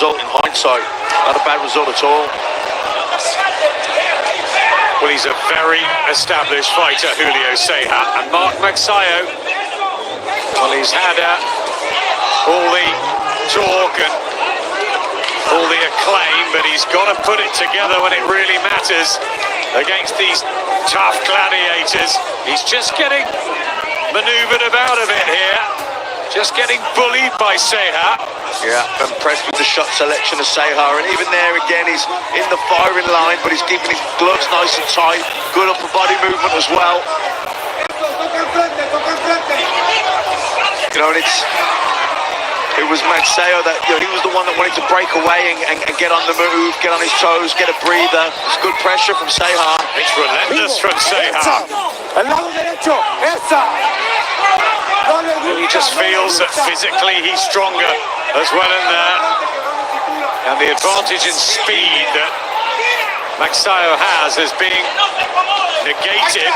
result in hindsight. Not a bad result at all. Well, he's a very established fighter, Julio Ceja. And Mark Magsayo, well, he's had all the talk and all the acclaim, but he's got to put it together when it really matters against these tough gladiators. He's just getting manoeuvred about a bit here. Just getting bullied by Ceja. Yeah, impressed with the shot selection of Ceja, and even there again, he's in the firing line, but he's keeping his gloves nice and tight. Good upper body movement as well. You know, and it was Magsayo that, you know, he was the one that wanted to break away and get on the move, get on his toes, get a breather. It's good pressure from Ceja. It's relentless from Ceja. He just feels that physically he's stronger as well in there. And the advantage in speed that Magsayo has is being negated.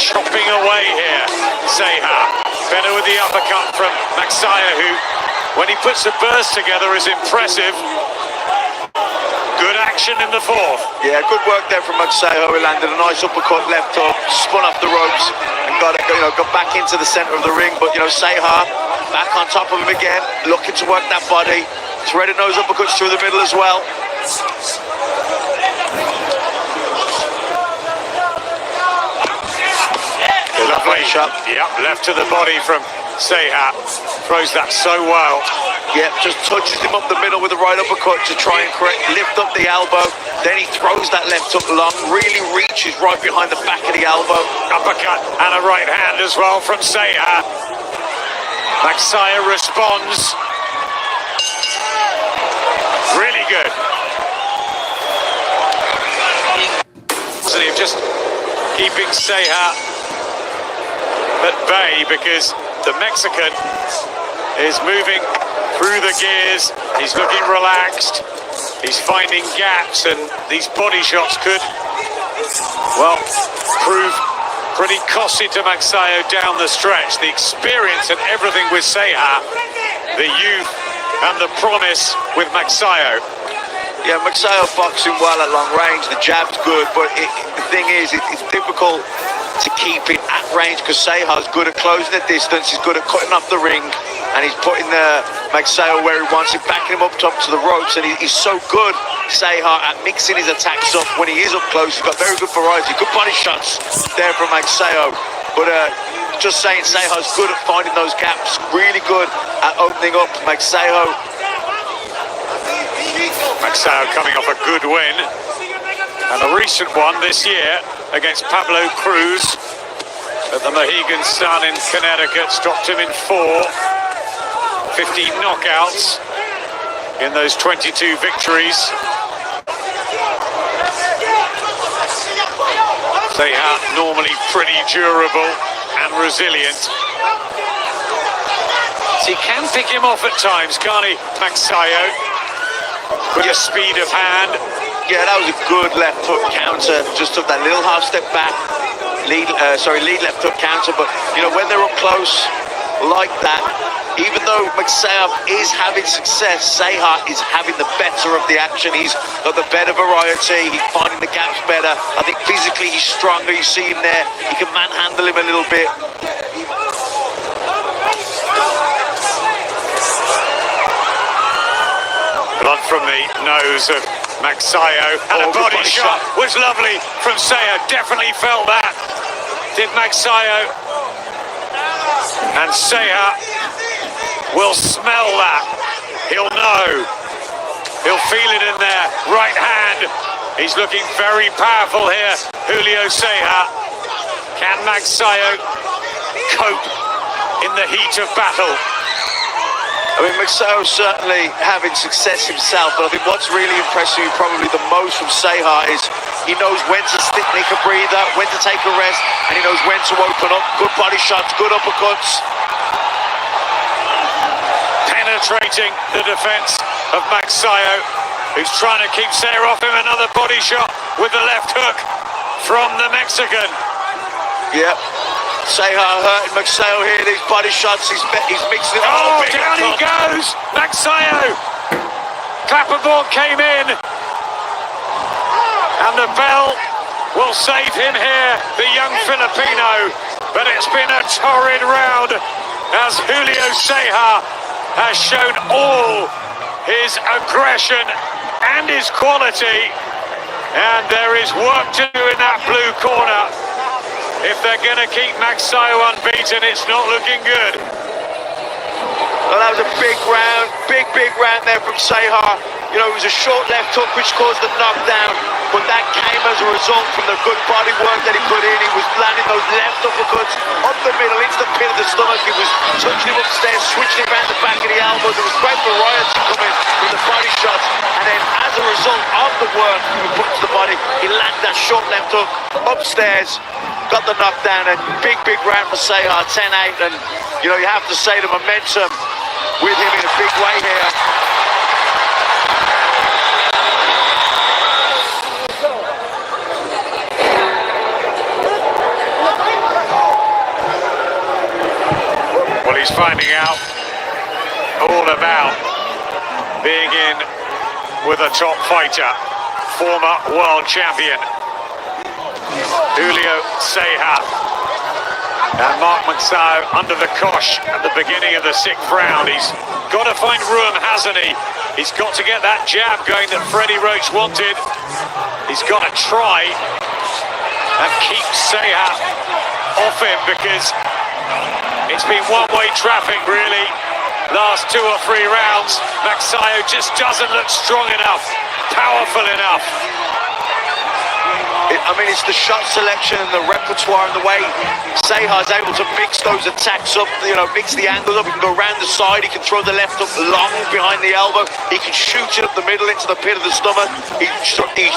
Chopping away here, Ceja. Better with the uppercut from Magsayo, who, when he puts the burst together, is impressive. Good action in the fourth. Yeah, good work there from Magsayo. He landed a nice uppercut, left hook, spun off the ropes, and got back into the center of the ring. But, you know, Ceja back on top of him again, looking to work that body. Threaded nose uppercuts through the middle as well. Lovely shot. Yep, left to the body from Ceja. Throws that so well. Yep, just touches him up the middle with the right uppercut to try and lift up the elbow. Then he throws that left hook long, really reaches right behind the back of the elbow. Uppercut and a right hand as well from Ceja. Magsayo responds. Really good. So he's just keeping Ceja at bay because the Mexican is moving through the gears. He's looking relaxed. He's finding gaps, and these body shots could, well, prove pretty costly to Magsayo down the stretch. The experience and everything with Ceja, the youth and the promise with Magsayo. Yeah, Magsayo boxing well at long range. The jab's good, but the thing is, it's difficult to keep it at range because Ceja's good at closing the distance. He's good at cutting off the ring, and he's putting Magsayo where he wants it, backing him up top to the ropes. And he's so good, Ceja, at mixing his attacks up when he is up close. He's got very good variety, good body shots there from Magsayo. But just saying, Ceja's good at finding those gaps, really good at opening up. Magsayo coming off a good win, and a recent one this year against Pablo Cruz at the Mohegan Sun in Connecticut. Stopped him in 4, 15 knockouts in those 22 victories. They are normally pretty durable and resilient. So he can pick him off at times, can't he, Magsayo? With a speed of hand. Yeah, that was a good left hook counter. Just took that little half step back. Lead left hook counter. But, you know, when they're up close like that, even though Magsayo is having success, Ceja is having the better of the action. He's got the better variety. He's finding the gaps better. I think physically he's stronger. You see him there. You can manhandle him a little bit. Blood from the nose of Magsayo, and a body shot was lovely from Ceja. Definitely felt that, did Magsayo. And Ceja will smell that. He'll know. He'll feel it in there. Right hand. He's looking very powerful here, Julio Ceja. Can Magsayo cope in the heat of battle? I mean, Magsayo certainly having success himself, but I think what's really impressing me probably the most from Ceja is he knows when to make a breather, when to take a rest, and he knows when to open up. Good body shots, good uppercuts. Penetrating the defense of Magsayo, who's trying to keep Ceja off him. Another body shot with the left hook from the Mexican. Yep. Ceja hurting Magsayo here, these body shots, he's mixing it. Oh, down he goes! Magsayo! Clapperboard came in. And the bell will save him here, the young Filipino. But it's been a torrid round as Julio Ceja has shown all his aggression and his quality. And there is work to do in that blue corner. If they're going to keep Magsayo unbeaten, it's not looking good. Well, that was a big round there from Ceja. You know, it was a short left hook which caused the knockdown, but that came as a result from the good body work that he put in. He was landing those left uppercuts up the middle into the pit of the stomach. He was touching him upstairs, switching him around the back of the elbows. There was great variety coming from the body shots, and then as a result of the work he put to the body, he landed that short left hook upstairs, got the knockdown, and big round for Ceja, 10-8, and you know, you have to say the momentum with him in a big way here. Well, he's finding out all about being in with a top fighter, former world champion Julio Ceja. And Mark Magsayo under the cosh at the beginning of the 6th round. He's got to find room, hasn't he? He's got to get that jab going that Freddie Roach wanted. He's got to try and keep Ceja off him, because it's been one-way traffic, really. Last 2 or 3 rounds, Magsayo just doesn't look strong enough, powerful enough. I mean, it's the shot selection and the repertoire and the way Ceja's able to mix those attacks up, you know, mix the angles up. He can go around the side, he can throw the left up long behind the elbow, he can shoot it up the middle into the pit of the stomach. He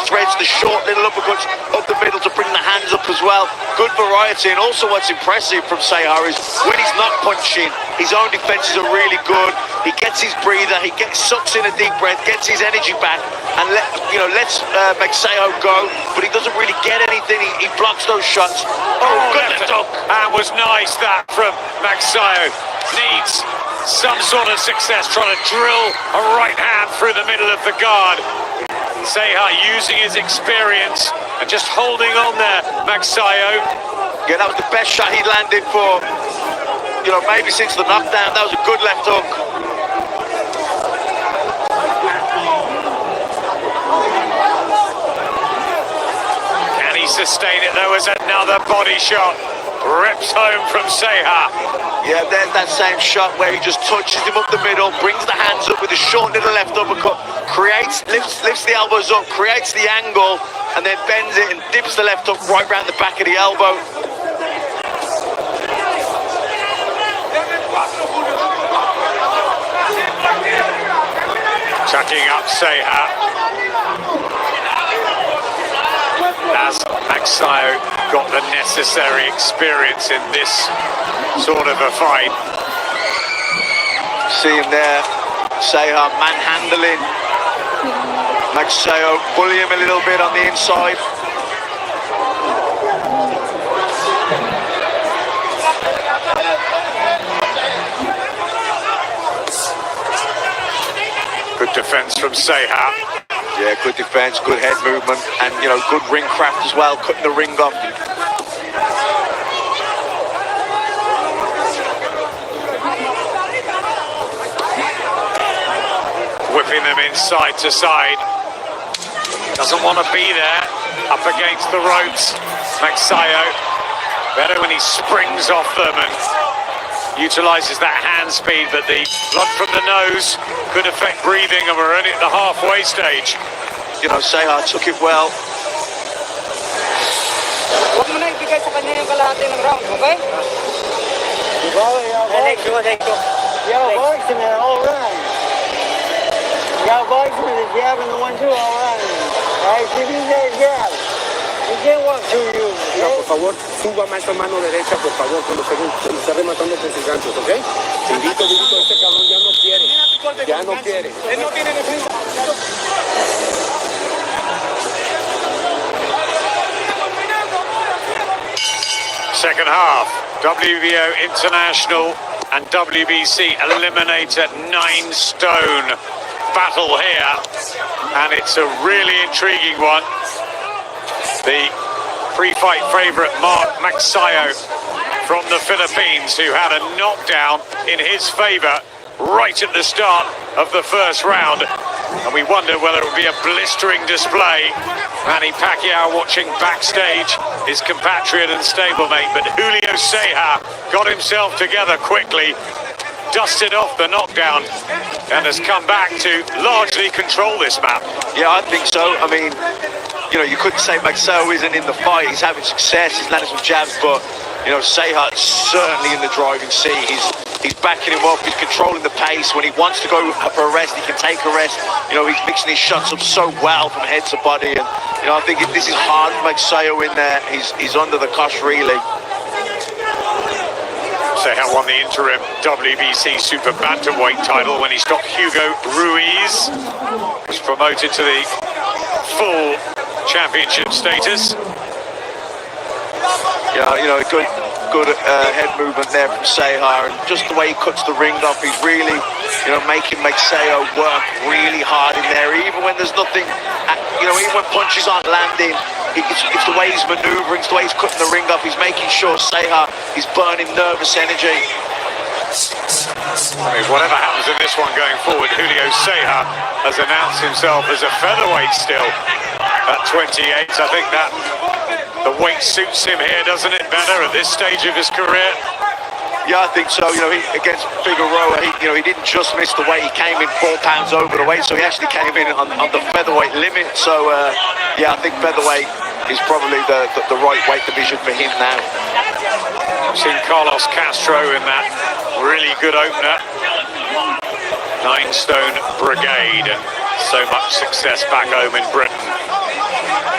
threads the short little uppercuts up the middle to bring the hands up as well. Good variety, and also what's impressive from Ceja is when he's not punching, his own defenses are really good. He gets his breather, sucks in a deep breath, gets his energy back, and lets Magsayo go, but he doesn't really get anything. He blocks those shots. Oh, good left hook. And was nice that from Magsayo. Needs some sort of success trying to drill a right hand through the middle of the guard. Ceja using his experience and just holding on there, Magsayo. Yeah, that was the best shot he landed for, you know, maybe since the knockdown. That was a good left hook. Sustain it. There was another body shot, rips home from Ceja. Yeah, there's that same shot where he just touches him up the middle, brings the hands up with a short little left uppercut, lifts the elbows up, creates the angle, and then bends it and dips the left hook right round the back of the elbow. Tucking up Ceja. As Magsayo got the necessary experience in this sort of a fight. See him there, Ceja manhandling Magsayo, bully him a little bit on the inside. Good defense from Ceja. Yeah, good defense, good head movement, and, you know, good ring craft as well, cutting the ring off. Whipping them inside to side. Doesn't want to be there, up against the ropes. Magsayo, better when he springs off them and utilises that hand speed, but the blood from the nose could affect breathing, and we're only at the halfway stage. You know, Ceja took it well. Huwag mo na ibigay sa kanya yung kalahati ng round, okay? Yo, boxing it, all right. Yo, boxing it, jabbing the 1-2, all right. All right, see these days, jab. You can't walk through you. No, por favor, suba más la mano derecha, por favor, cuando se está rematando con sus ganchos, ¿ok? Divito, este cabrón ya no quiere. Ya no quiere. Él no tiene defensa. Second half. WBO International and WBC Eliminator 9-stone battle here, and it's a really intriguing one. The pre-fight favourite Mark Magsayo from the Philippines, who had a knockdown in his favour right at the start of the first round, and we wonder whether it will be a blistering display. Manny Pacquiao watching backstage, his compatriot and stablemate, but Julio Ceja got himself together quickly, dusted off the knockdown, and has come back to largely control this map. Yeah, I think so. I mean, you know, you couldn't say Magsayo isn't in the fight. He's having success, he's landing some jabs, but, you know, Ceja is certainly in the driving seat. He's backing him up, he's controlling the pace. When he wants to go for a rest, he can take a rest. You know, he's mixing his shots up so well from head to body. And, you know, I think this is hard for Magsayo in there. He's under the cosh, really. Ceja won the interim WBC Super Bantamweight title when he stopped Hugo Ruiz. Was promoted to the full championship status. Yeah, you know, good head movement there from Ceja, and just the way he cuts the ring off, he's really, you know, making Magsayo work really hard in there, even when there's nothing, you know, even when punches aren't landing. It's the way he's manoeuvring, it's the way he's cutting the ring off. He's making sure Ceja is burning nervous energy. I mean, whatever happens in this one going forward, Julio Ceja has announced himself as a featherweight still at 28. I think that the weight suits him here, doesn't it, better at this stage of his career? Yeah, I think so. You know, against Figueroa, he didn't just miss the weight. He came in 4 pounds over the weight, so he actually came in on the featherweight limit. So, yeah, I think featherweight is probably the right weight division for him now. I've seen Carlos Castro in that really good opener. 9-stone brigade, and so much success back home in Britain.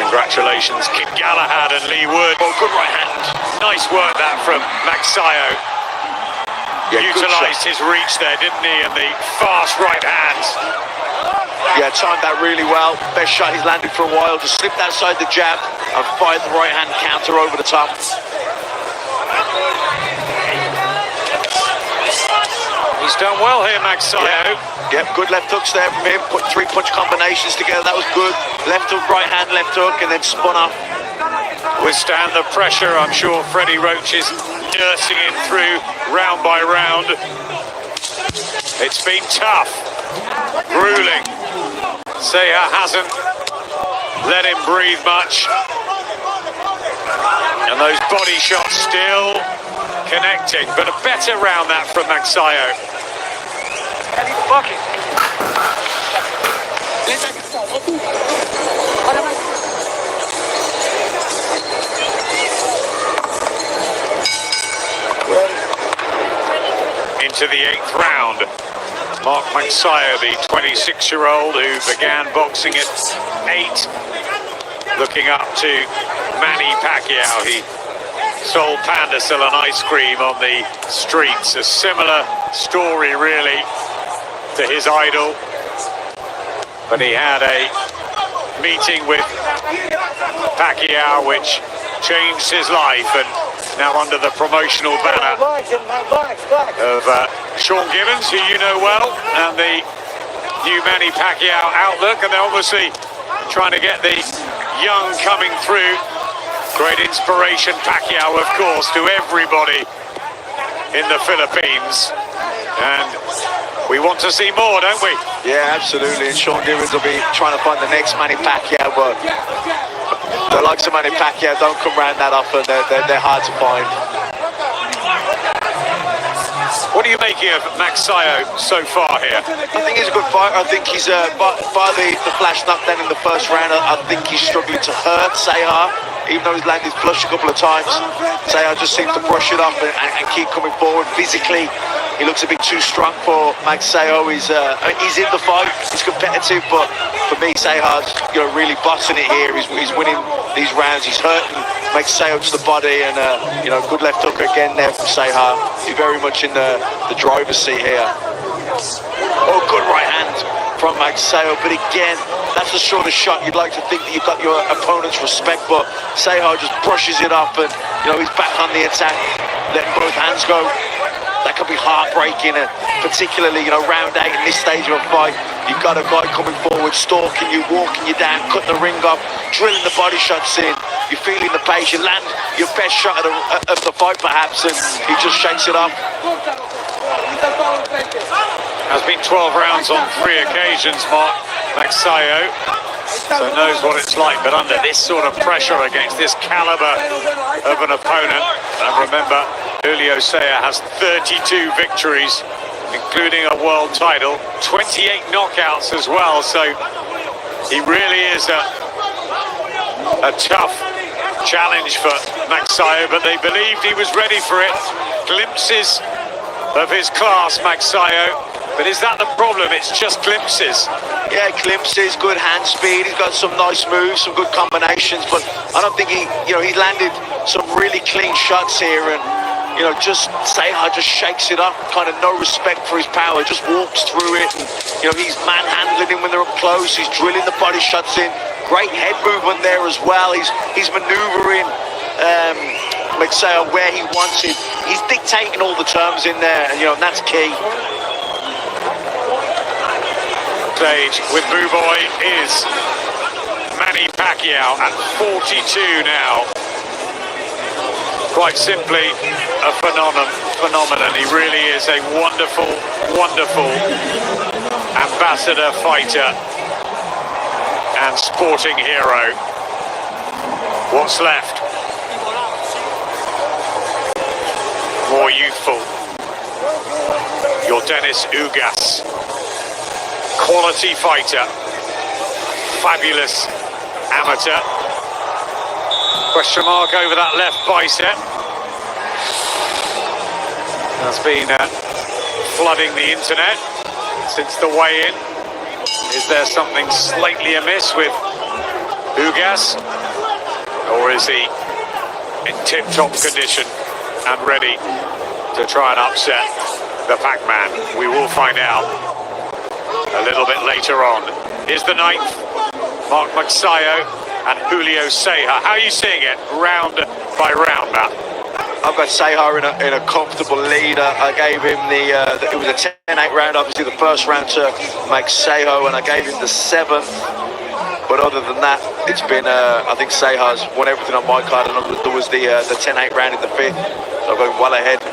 Congratulations, Kid Galahad and Lee Wood. Oh, good right hand. Nice work that from Magsayo. Yeah, utilised his reach there, didn't he? And the fast right hands. Yeah, timed that really well. Best shot he's landed for a while. Just slipped outside the jab and fired the right hand counter over the top. He's done well here, Magsayo. Yep, good left hooks there from him. Put 3 punch combinations together. That was good. Left hook, right hand, left hook, and then spun off. Withstand the pressure. I'm sure Freddie Roach is nursing him through round by round. It's been tough, grueling. Ceja hasn't let him breathe much. And those body shots still connecting, but a better round that from Magsayo. Into the 8th round. Mark Magsayo, the 26-year-old who began boxing at 8, looking up to Manny Pacquiao. He sold Pandacil and ice cream on the streets. A similar story, really, to his idol. But he had a meeting with Pacquiao which changed his life, and now under the promotional banner of Sean Gibbons, who you know well, and the new Manny Pacquiao outlook. And they're obviously trying to get the young coming through. Great inspiration, Pacquiao, of course, to everybody in the Philippines. And we want to see more, don't we? Yeah, absolutely. And Sean Gibbons will be trying to find the next Manny Pacquiao, but the likes of Manny Pacquiao don't come around that often. They're hard to find. What are you making of Magsayo so far here? I think he's a good fighter. I think he's, by the flash knockdown in the first round, I think he's struggling to hurt Ceja. Even though he's landed flush a couple of times, Ceja just seems to brush it off and keep coming forward. Physically, he looks a bit too strong for Magsayo. He's in the fight, he's competitive, but for me, Ceja's really bossing it here. He's winning these rounds. He's hurting Magsayo to the body, and good left hook again there from Ceja. He's very much in the driver's seat here. Oh, good right hand from Magsayo, but again, that's the sort of shot you'd like to think that you've got your opponent's respect, but Ceja just brushes it off, and he's back on the attack. letting both hands go. That can be heartbreaking, and particularly, round 8 in this stage of a fight. You've got a guy coming forward, stalking you, walking you down, cutting the ring up, drilling the body shots in. You're feeling the pace. You land your best shot of the fight, perhaps, and he just shakes it off. Has been 12 rounds on 3 occasions, Mark Magsayo, so knows what it's like, but under this sort of pressure against this caliber of an opponent. And remember, Julio Ceja has 32 victories, including a world title, 28 knockouts as well, so he really is a tough challenge for Magsayo, but they believed he was ready for it. Glimpses of his class, Magsayo. But is that the problem? It's just glimpses. Yeah, glimpses, good hand speed. He's got some nice moves, some good combinations, but I don't think he landed some really clean shots here, and just Ceja just shakes it up, kind of no respect for his power, just walks through it. And, he's manhandling him when they're up close. He's drilling the body shots in. Great head movement there as well. He's maneuvering Magsayo where he wants it. He's dictating all the terms in there, and that's key. Stage with Boy is Manny Pacquiao at 42 now. Quite simply a phenomenon. He really is a wonderful, wonderful ambassador, fighter and sporting hero. What's left? More youthful. Your Dennis Ugas. Quality fighter, fabulous amateur. Question mark over that left bicep. That's been flooding the internet since the weigh-in. Is there something slightly amiss with Ugas? Or is he in tip-top condition and ready to try and upset the Pac-Man? We will find out a little bit later on. Here's the 9th, Mark Magsayo and Julio Ceja. How are you seeing it round by round, Matt? I've got Ceja in a comfortable lead. I gave him it was a 10-8 round, obviously the first round to Magsayo, and I gave him the 7th. But other than that, it's been, I think Ceja's won everything on my card, and there was the 10-8 round in the 5th, so I'm going well ahead.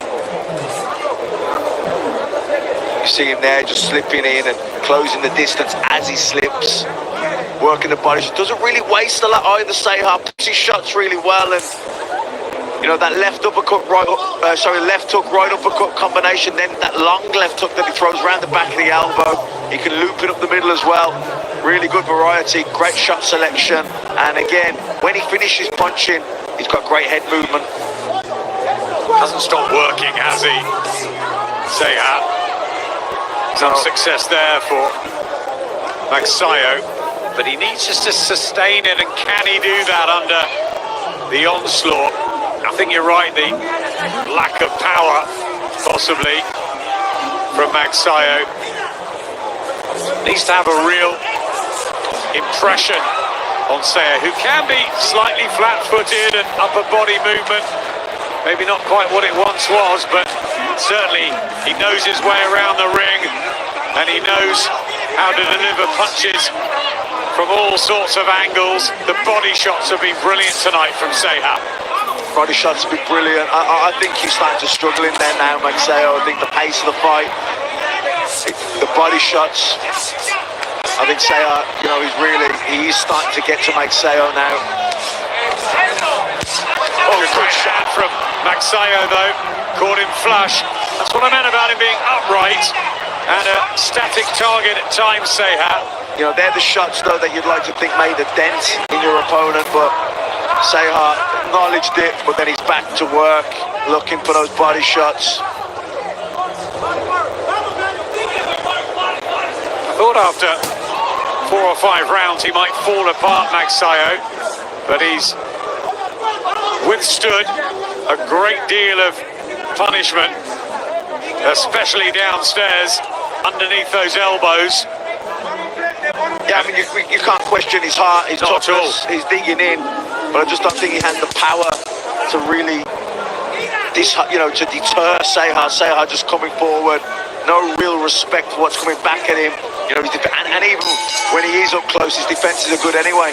You see him there just slipping in and closing the distance as he slips, working the body. Doesn't really waste a lot either, Ceja. Puts his shots really well, and that left uppercut, left hook, right uppercut combination, then that long left hook that he throws around the back of the elbow. He can loop it up the middle as well. Really good variety, great shot selection, and again, when he finishes punching, he's got great head movement. Hasn't stopped working, has he? Ceja. Some success there for Magsayo, but he needs just to sustain it, and can he do that under the onslaught? I think you're right, the lack of power, possibly, from Magsayo. Needs to have a real impression on Ceja, who can be slightly flat-footed and upper body movement. Maybe not quite what it once was, but certainly he knows his way around the ring, and he knows how to deliver punches from all sorts of angles. The body shots have been brilliant tonight from Ceja. Body shots have been brilliant. I think he's starting to struggle in there now, Magsayo. I think the pace of the fight, the body shots, I think Ceja, he is starting to get to Magsayo now. Oh, good shot from Magsayo though, caught him flush. That's what I meant about him being upright and a static target at times, Ceja. They're the shots though that you'd like to think made a dent in your opponent, but Ceja acknowledged it, but then he's back to work, looking for those body shots. I thought after 4 or 5 rounds he might fall apart, Magsayo, but he's withstood a great deal of punishment, especially downstairs underneath those elbows. Yeah, I mean, you can't question his heart, his toughness, he's digging in, but I just don't think he has the power to really to deter Ceja. Ceja just coming forward, no real respect for what's coming back at him. And even when he is up close, his defenses are good anyway.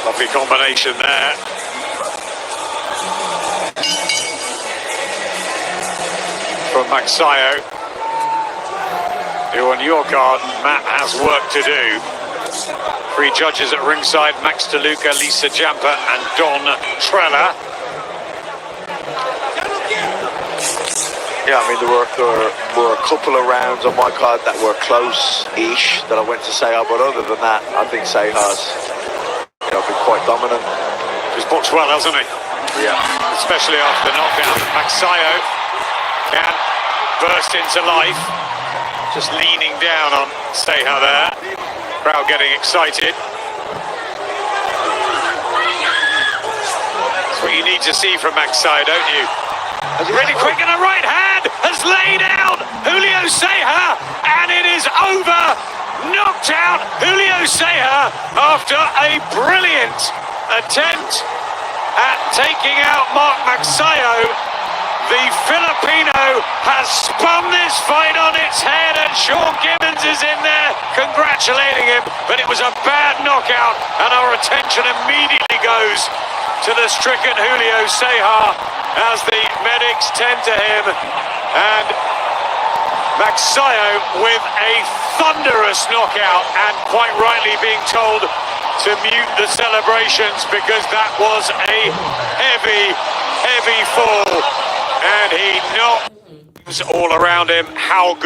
Lovely combination there. From Magsayo. You're on your guard. Matt has work to do. 3 judges at ringside: Max DeLuca, Lisa Jampa and Don Trella. Yeah, I mean, there were a couple of rounds on my card that were close-ish that I went to Ceja, but other than that, I think Ceja's been quite dominant. He's boxed well, hasn't he? Yeah. Especially after the knockdown. Magsayo can burst into life. Just leaning down on Ceja there. Crowd getting excited. That's what you need to see from Magsayo, don't you? Really quick, and a right hand has laid out Julio Ceja, and it is over. Knocked out Julio Ceja after a brilliant attempt at taking out Mark Magsayo. The Filipino has spun this fight on its head, and Sean Gibbons is in there congratulating him, but it was a bad knockout, and our attention immediately goes to the stricken Julio Ceja as the medics tend to him, and Magsayo with a thunderous knockout, and quite rightly being told to mute the celebrations because that was a heavy fall, and he knocks all around him. How good.